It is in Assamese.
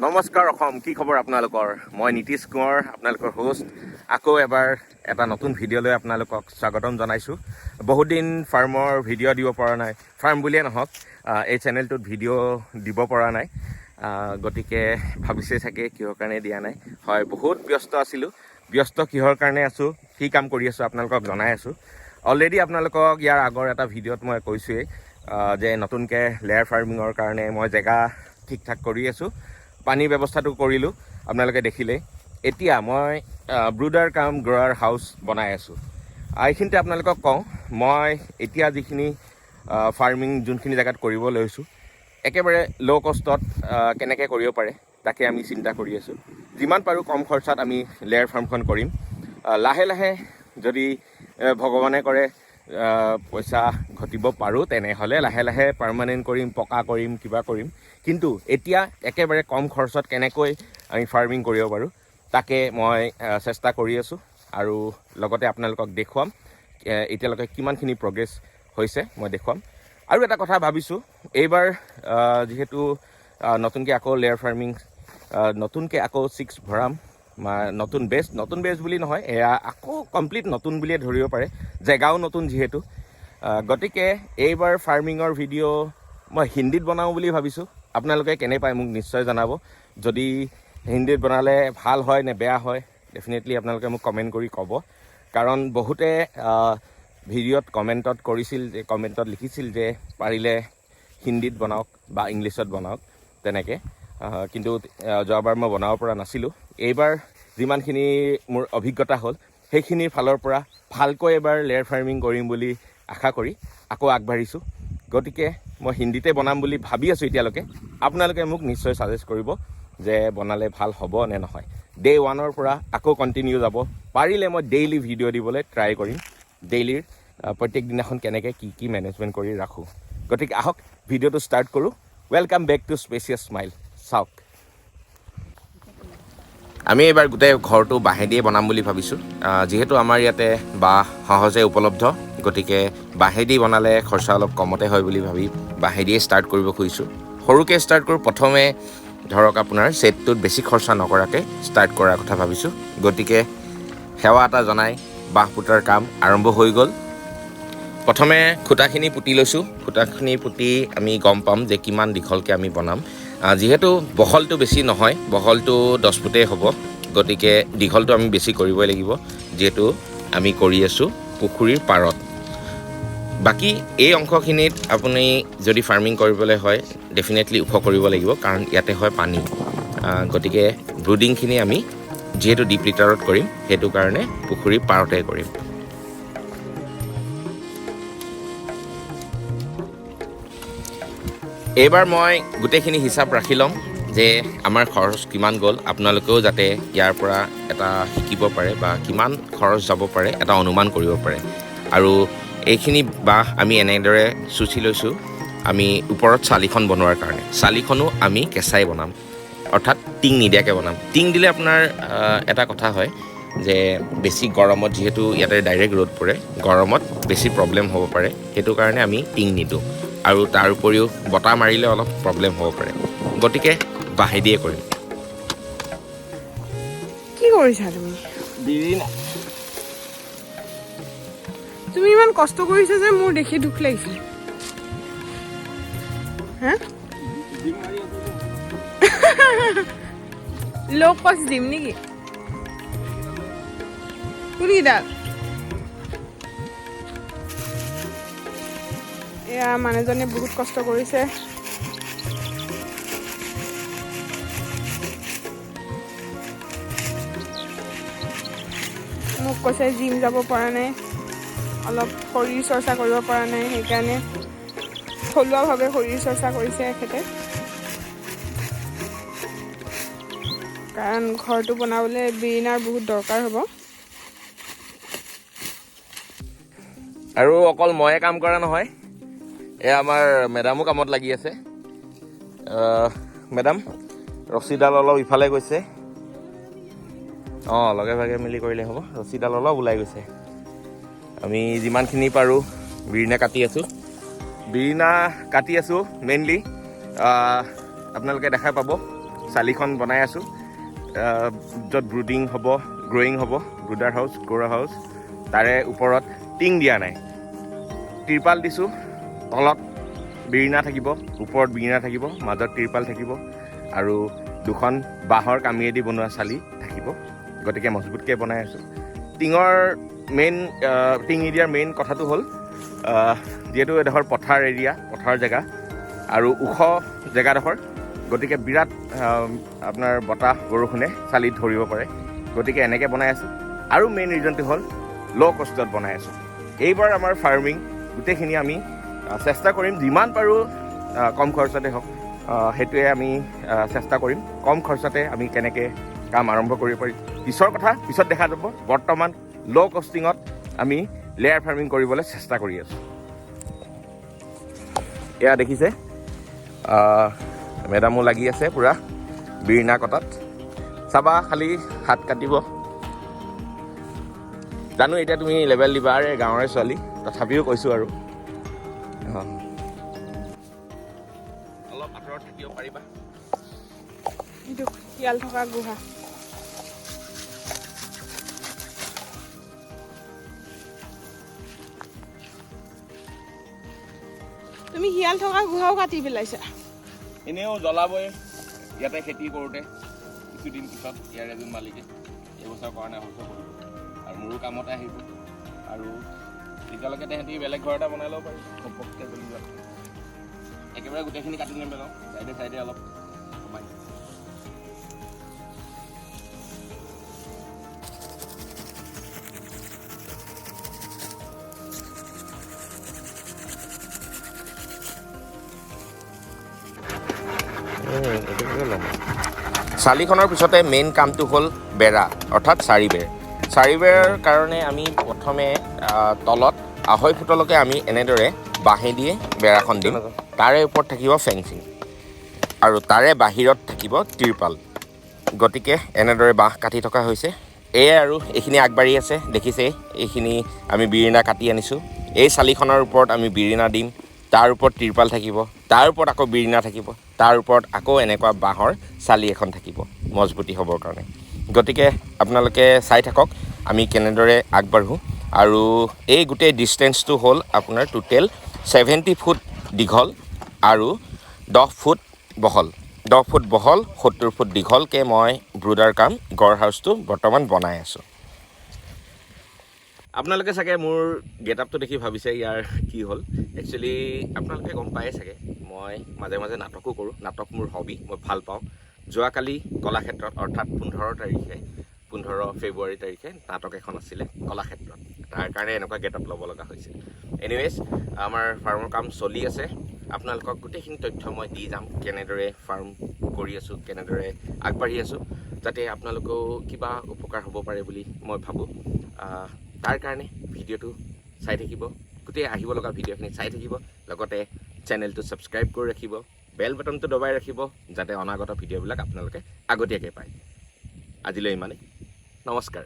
নমস্কাৰ অসম, কি খবৰ আপোনালোকৰ? মই নীতিশ কোঁৱৰ, আপোনালোকৰ হোষ্ট। আকৌ এবাৰ এটা নতুন ভিডিঅ'লৈ আপোনালোকক স্বাগতম জনাইছোঁ। বহুত দিন ফাৰ্মৰ ভিডিঅ' দিব পৰা নাই, ফাৰ্ম বুলিয়ে নহওক এই চেনেলটোত ভিডিঅ' দিব পৰা নাই। গতিকে ভাবিছে চাগে কিহৰ কাৰণে দিয়া নাই। হয়, বহুত ব্যস্ত আছিলোঁ। ব্যস্ত কিহৰ কাৰণে আছোঁ, কি কাম কৰি আছোঁ আপোনালোকক জনাই আছোঁ। অলৰেডি আপোনালোকক ইয়াৰ আগৰ এটা ভিডিঅ'ত মই কৈছোঁৱেই যে নতুনকৈ লেয়াৰ ফাৰ্মিঙৰ কাৰণে মই জেগা ঠিক ঠাক কৰি আছোঁ। পানীৰ ব্যৱস্থাটো কৰিলোঁ, আপোনালোকে দেখিলেই। এতিয়া মই ব্ৰুডাৰ কাম গ্ৰ'ৱাৰ হাউচ বনাই আছোঁ। এইখিনিতে আপোনালোকক কওঁ, মই এতিয়া যিখিনি ফাৰ্মিং যোনখিনি জেগাত কৰিব লৈছোঁ, একেবাৰে ল' কষ্টত কেনেকৈ কৰিব পাৰে তাকে আমি চিন্তা কৰি আছোঁ। যিমান পাৰোঁ কম খৰচাত আমি লেয়াৰ ফাৰ্মখন কৰিম। লাহে লাহে যদি ভগৱানে কৰে পইচা ঘটিব পাৰোঁ, তেনেহ'লে লাহে লাহে পাৰ্মানেণ্ট কৰিম, পকা কৰিম, কিবা কৰিম। কিন্তু এতিয়া একেবাৰে কম খৰচত কেনেকৈ আমি ফাৰ্মিং কৰিব পাৰোঁ তাকে মই চেষ্টা কৰি আছোঁ, আৰু লগতে আপোনালোকক দেখুৱাম এতিয়ালৈকে কিমানখিনি প্ৰগ্ৰেছ হৈছে মই দেখুৱাম। আৰু এটা কথা ভাবিছোঁ, এইবাৰ যিহেতু নতুনকৈ আকৌ লেয়াৰ ফাৰ্মিং নতুনকৈ আকৌ 6 ভৰাম। নতুন বেজ বুলি নহয়, এয়া আকৌ কমপ্লিট নতুন বুলিয়ে ধৰিব পাৰে, জেগাও নতুন যিহেতু। গতিকে এইবাৰ ফাৰ্মিঙৰ ভিডিঅ' মই হিন্দীত বনাওঁ বুলি ভাবিছোঁ। আপোনালোকে কেনে পায় মোক নিশ্চয় জনাব। যদি হিন্দীত বনালে ভাল হয় নে বেয়া হয়, ডেফিনেটলি আপোনালোকে মোক কমেণ্ট কৰি ক'ব। কাৰণ বহুতে ভিডিঅ'ত কমেণ্টত লিখিছিল যে পাৰিলে হিন্দীত বনাওক বা ইংলিছত বনাওক তেনেকৈ। কিন্তু যোৱাবাৰ মই বনাব পৰা নাছিলোঁ। এইবাৰ যিমানখিনি মোৰ অভিজ্ঞতা হ'ল, সেইখিনিৰ ফালৰ পৰা ভালকৈ এবাৰ লেয়াৰ ফাৰ্মিং কৰিম বুলি আশা কৰি আকৌ আগবাঢ়িছোঁ। গতিকে মই হিন্দীতে বনাম বুলি ভাবি আছোঁ এতিয়ালৈকে। আপোনালোকে মোক নিশ্চয় ছাজেষ্ট কৰিব যে বনালে ভাল হ'ব নে নহয়। ডে' 1ৰ পৰা আকৌ কণ্টিনিউ যাব। পাৰিলে মই ডেইলি ভিডিঅ' দিবলৈ ট্ৰাই কৰিম। ডেইলিৰ প্ৰত্যেক দিনাখন কেনেকৈ কি মেনেজমেণ্ট কৰি ৰাখোঁ। গতিকে আহক ভিডিঅ'টো ষ্টাৰ্ট কৰোঁ। Welcome back to spacious smile. চাওক, আমি এইবাৰ গোটেই ঘৰটো বাঁহেদিয়ে বনাম বুলি ভাবিছোঁ। যিহেতু আমাৰ ইয়াতে বাঁহ সহজে উপলব্ধ, গতিকে বাঁহেদি বনালে খৰচা অলপ কমতে হয় বুলি ভাবি বাঁহেদিয়ে ষ্টাৰ্ট কৰিব খুজিছোঁ। সৰুকৈ ষ্টাৰ্ট কৰোঁ। প্ৰথমে ধৰক আপোনাৰ ছেটটোত বেছি খৰচা নকৰাকৈ ষ্টাৰ্ট কৰাৰ কথা ভাবিছোঁ। গতিকে সেৱা এটা জনাই বাঁহ পুতাৰ কাম আৰম্ভ হৈ গ'ল। প্ৰথমে খুঁটাখিনি পুতি লৈছোঁ। খুঁটাখিনি পুতি আমি গম পাম যে কিমান দীঘলকৈ আমি বনাম। যিহেতু বহলটো বেছি নহয়, বহলটো 10 ফুটেই হ'ব। গতিকে দীঘলটো আমি বেছি কৰিবই লাগিব, যিহেতু আমি কৰি আছোঁ পুখুৰীৰ পাৰত। বাকী এই অংশখিনিত আপুনি যদি ফাৰ্মিং কৰিবলৈ হয় ডেফিনেটলি ওখ কৰিব লাগিব, কাৰণ ইয়াতে হয় পানী। গতিকে ব্ৰুডিংখিনি আমি যিহেতু ডিপ লিটাৰত কৰিম, সেইটো কাৰণে পুখুৰীৰ পাৰতে কৰিম। এইবাৰ মই গোটেইখিনি হিচাপ ৰাখি ল'ম যে আমাৰ খৰচ কিমান গ'ল। আপোনালোকেও যাতে ইয়াৰ পৰা এটা শিকিব পাৰে বা কিমান খৰচ যাব পাৰে এটা অনুমান কৰিব পাৰে। আৰু এইখিনি বাঁহ আমি এনেদৰে চুচি লৈছোঁ আমি ওপৰত চালিখন বনোৱাৰ কাৰণে। চালিখনো আমি কেঁচাই বনাম, অৰ্থাৎ টিং নিদিয়াকৈ বনাম। টিং দিলে আপোনাৰ এটা কথা হয় যে বেছি গৰমত, যিহেতু ইয়াতে ডাইৰেক্ট ৰ'দ পৰে, গৰমত বেছি প্ৰব্লেম হ'ব পাৰে। সেইটো কাৰণে আমি টিং নিদিওঁ। আৰু তাৰ উপৰিও বতাহ মাৰিলে অলপ প্ৰব্লেম হ'ব পাৰে। গতিকে বাঁহেদিয়ে কৰিম। কি কৰিছা তুমি? বিৰিনা তুমি ইমান কষ্ট কৰিছা যে মোৰ দেখি দুখ লাগিছে। হা? ল' কষ্ট দিম নেকি? কোনকেইডাল? এয়া মানুহজনে বহুত কষ্ট কৰিছে। মোক কৈছে জিম যাব পৰা নাই, অলপ শৰীৰ চৰ্চা কৰিব পৰা নাই, সেইকাৰণে থলুৱাভাৱে শৰীৰ চৰ্চা কৰিছে এখেতে। কাৰণ ঘৰটো বনাবলৈ বিৰিনাৰ বহুত দৰকাৰ হ'ব। আৰু অকল ময়ে কাম কৰা নহয়, এয়া আমাৰ মেডামো কামত লাগি আছে। মেডাম ৰছীডাল অলপ ইফালে গৈছে। লগে ভাগে মিলি কৰিলে হ'ব। ৰছীডাল অলপ ওলাই গৈছে। আমি যিমানখিনি পাৰোঁ বিৰিনা কাটি আছোঁ মেইনলি। আপোনালোকে দেখাই পাব চালিখন বনাই আছোঁ, য'ত ব্ৰুডিং হ'ব, গ্ৰ'য়িং হ'ব, ব্ৰুডাৰ হাউচ, গ্ৰ'ৱাৰ হাউচ। তাৰে ওপৰত টিং দিয়া নাই, তিৰপাল দিছোঁ। তলত বিৰিণা থাকিব, ওপৰত বিৰিণা থাকিব, মাজত তিৰপাল থাকিব আৰু দুখন বাঁহৰ কামিয়েদি বনোৱা চালি থাকিব। গতিকে মজবুতকৈ বনাই আছোঁ। টিং এৰিয়াৰ মেইন কথাটো হ'ল যিহেতু এডোখৰ পথাৰ এৰিয়া, পথাৰ জেগা আৰু ওখ জেগাডোখৰ, গতিকে বিৰাট আপোনাৰ বতাহ বৰষুণে চালিত ধৰিব পাৰে। গতিকে এনেকৈ বনাই আছোঁ। আৰু মেইন ৰিজনটো হ'ল ল' কষ্টত বনাই আছোঁ। এইবাৰ আমাৰ ফাৰ্মিং গোটেইখিনি আমি চেষ্টা কৰিম যিমান পাৰোঁ কম খৰচতে হওক, সেইটোৱে আমি চেষ্টা কৰিম। কম খৰচতে আমি কেনেকৈ কাম আৰম্ভ কৰিব পাৰিম পিছৰ কথা পিছত দেখা যাব। বৰ্তমান ল' কষ্টিঙত আমি লেয়াৰ ফাৰ্মিং কৰিবলৈ চেষ্টা কৰি আছোঁ। এয়া দেখিছে মেডামো লাগি আছে পূৰা বিৰিণা কটাত। চাবা খালি হাত কাটিব। জানো এতিয়া তুমি লেবেল দিবা আৰে গাঁৱৰে ছোৱালী, তথাপিও কৈছোঁ আৰু অলপ আঁতৰত থাকিব পাৰিবা। এইটো শিয়াল থকা গুহা। তুমি শিয়াল থকা গুহাও কাটি পেলাইছা। এনেও জ্বলাবই ইয়াতে খেতি কৰোঁতে। কিছুদিন পিছত ইয়াৰ এজন মালিকে এইবছৰ কাৰণে অংশ কৰিব আৰু মোৰো কামতে আহিব। আৰু তেতিয়ালৈকে তেহেঁতি বেলেগ ঘৰ এটা বনাই ল'ব পাৰি ঘপককৈ জ্বলি যোৱা। একেবাৰে গোটেইখিনি কাটি নেপেলাওঁ, চাইডে চাইডে অলপ কমাই। চালিখনৰ পিছতে মেইন কামটো হ'ল বেৰা, অৰ্থাৎ চাৰিবেৰ। চাৰিবেৰৰ কাৰণে আমি প্ৰথমে তলত 2.5 ফুটলৈকে আমি এনেদৰে বাঁহেদিয়ে বেৰাখন দিম। তাৰে ওপৰত থাকিব ফেঞ্চিং আৰু তাৰে বাহিৰত থাকিব তিৰপাল। গতিকে এনেদৰে বাঁহ কাটি থকা হৈছে। এয়াই আৰু এইখিনি আগবাঢ়ি আছে দেখিছেই। এইখিনি আমি বিৰিণা কাটি আনিছোঁ। এই চালিখনৰ ওপৰত আমি বিৰিণা দিম, তাৰ ওপৰত তিৰপাল থাকিব, তাৰ ওপৰত আকৌ বিৰিণা থাকিব, তাৰ ওপৰত আকৌ এনেকুৱা বাঁহৰ চালি এখন থাকিব মজবুতি হ'বৰ কাৰণে। গতিকে আপোনালোকে চাই থাকক আমি কেনেদৰে আগবাঢ়োঁ। আৰু এই গোটেই ডিষ্টেঞ্চটো হ'ল আপোনাৰ টোটেল 70 ফুট দীঘল আৰু 10 ফুট বহল। 10 ফুট বহল, 70 ফুট দীঘলকৈ মই ব্ৰুডাৰ কাম গড় হাউচটো বৰ্তমান বনাই আছোঁ। আপোনালোকে চাগে মোৰ গেটআপটো দেখি ভাবিছে ইয়াৰ কি হ'ল। একচুৱেলি আপোনালোকে গম পায়ে চাগে মই মাজে মাজে নাটকো কৰোঁ। নাটক মোৰ হবি, মই ভাল পাওঁ। যোৱাকালি কলাক্ষেত্ৰত অৰ্থাৎ 15 ফেব্ৰুৱাৰী তাৰিখে নাটক এখন আছিলে কলাক্ষেত্ৰত। তাৰ কাৰণে এনেকুৱা গেটআপ ল'ব লগা হৈছিল। এনিৱেজ আমাৰ ফাৰ্মৰ কাম চলি আছে। আপোনালোকক গোটেইখিনি তথ্য মই দি যাম, কেনেদৰে ফাৰ্ম কৰি আছোঁ, কেনেদৰে আগবাঢ়ি আছোঁ, যাতে আপোনালোকেও কিবা উপকাৰ হ'ব পাৰে বুলি মই ভাবোঁ। তাৰ কাৰণে ভিডিঅ'টো চাই থাকিব, গোটেই আহিব লগা ভিডিঅ'খিনি চাই থাকিব। লগতে চেনেলটো ছাবস্ক্ৰাইব কৰি ৰাখিব, বেল বাটনটো দবাই ৰাখিব, যাতে অনাগত ভিডিঅ'বিলাক আপোনালোকে আগতীয়াকৈ পায়। আজিলৈ ইমানেই, নমস্কাৰ।